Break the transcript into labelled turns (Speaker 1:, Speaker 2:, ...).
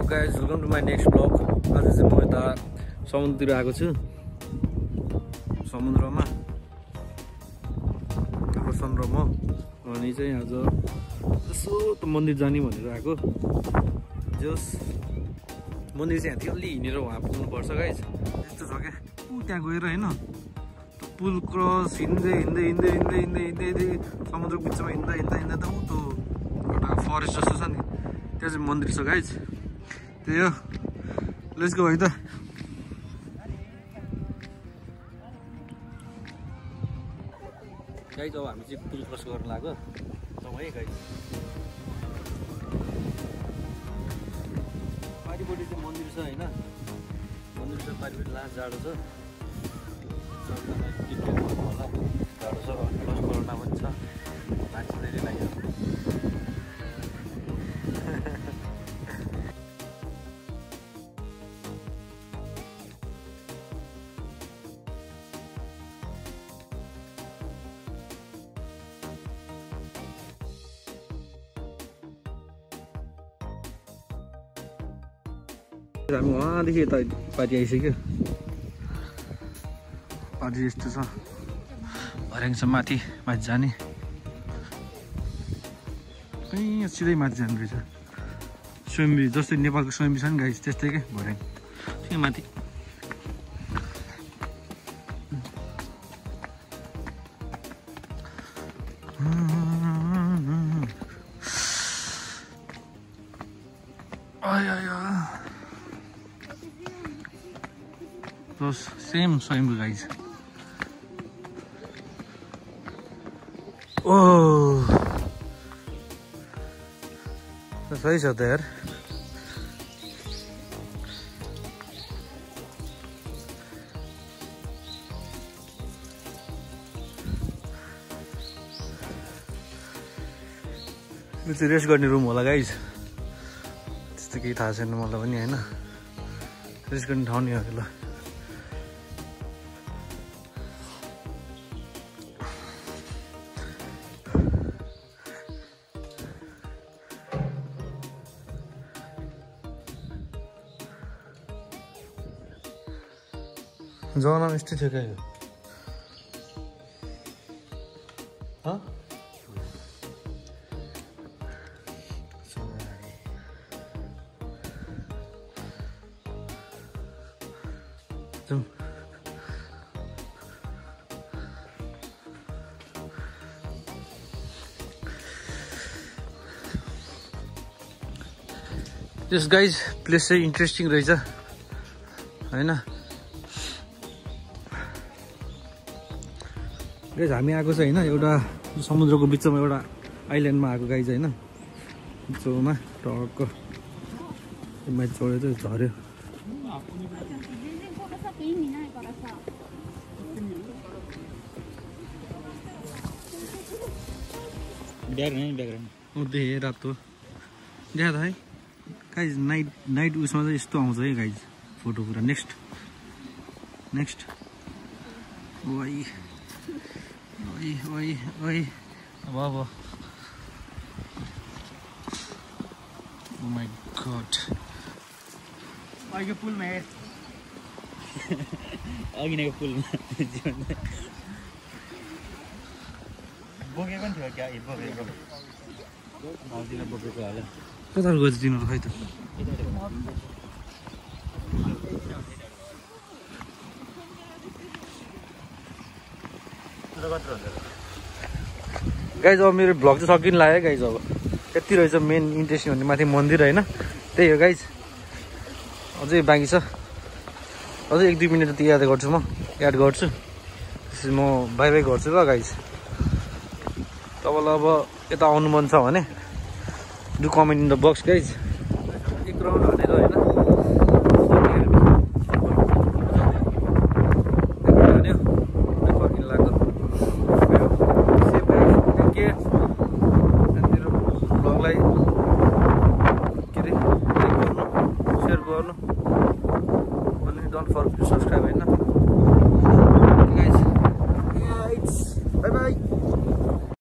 Speaker 1: guys, welcome to my next vlog. आज चाहिँ म यता समुद्रतिर आएको छु। समुद्रमा आकर्षण र म अनि चाहिँ आज यसो त मन्दिर जाने भनेर आएको। जस मन्दिर चाहिँ यहाँ अलि हिँडेर वहाँ पुग्नु पर्छ गाइस। यस्तो छ क्या त्यहाँ गएर हैन पुल क्रस हिँड्दै हिँड्दै हिँड्दै हिँड्दै हिँड्दै हिँड्दै समुद्रको बिचमा हिँड्दा हिँड्दा हिँड्दा त उ त्यो एउटा फरेस्ट जस्तो छ नि त्यहाँ चाहिँ मन्दिर छ गाइस। त्यही हो, लेट्स गो है त। गाइस अब हामी चाहिँ पुल क्रस गर्न लाग्यो जाउँ है गाइस। पारिपट्टि चाहिँ मन्दिर छ हैन, मन्दिर छ पारिपट्टि लास्ट जाडो छ। सबैजना टिकट गर्नु होला, जाडो छ प्लस कोरोना पनि छ, मान्छे धेरै लाग्यो। हामी वहाँदेखि यता पार्टी आइसक्यो। पार्टी यस्तो छ, भर्याङसम्म माथि जाने, कहीँ सिधै माथि जानु रहेछ। स्वयम्भी जस्तै नेपालको स्वयम्भी छ नि गाइस, त्यस्तै क्या भर्याङ त्यही माथि। Same Swayambhu guys. ओह सही छ त यार। यो चाहिँ रेस्ट गर्ने रुम होला गाइस, त्यस्तो केही थाहा छैन मलाई पनि होइन। रेस्ट गर्ने ठाउँ नि हो ल। जमानामा यस्तै थियो क्या यो। यस गाइज प्लेस चाहिँ इन्ट्रेस्टिङ रहेछ होइन। गाइज हामी आएको छ होइन एउटा समुद्रको बिचमा एउटा आइल्यान्डमा आएको गाइज होइन। बिचमा टक्क माथि चढ्यो त झऱ्यो। देखेँ रातो देखा त है गाइज। नाइट उसमा चाहिँ यस्तो आउँछ है गाइज फोटो पुरा। नेक्स्ट वाइ अब ओ माई गॉड अघिको पुलमा हेर अघि नै पुलमा बोकेको पनि थियो क्या बोकेको होला। कता गयो तिनीहरू खै त। गाइज अब मेरो भ्लग चाहिँ सकिन लाग्यो गाइज। अब यति रहेछ मेन इन्ट्रेस्टिङ भन्ने माथि मन्दिर होइन। त्यही हो गाइज, अझै बाँकी छ। अझै 1-2 मिनट जति याद गर्छु, म याद गर्छु। त्यसपछि म बाई बाई गर्छु ल गाइज। तपाईँलाई अब यता आउनु मन छ भने do comment in the box guys. एक राउन्ड हानेर होइन don't forget to subscribe.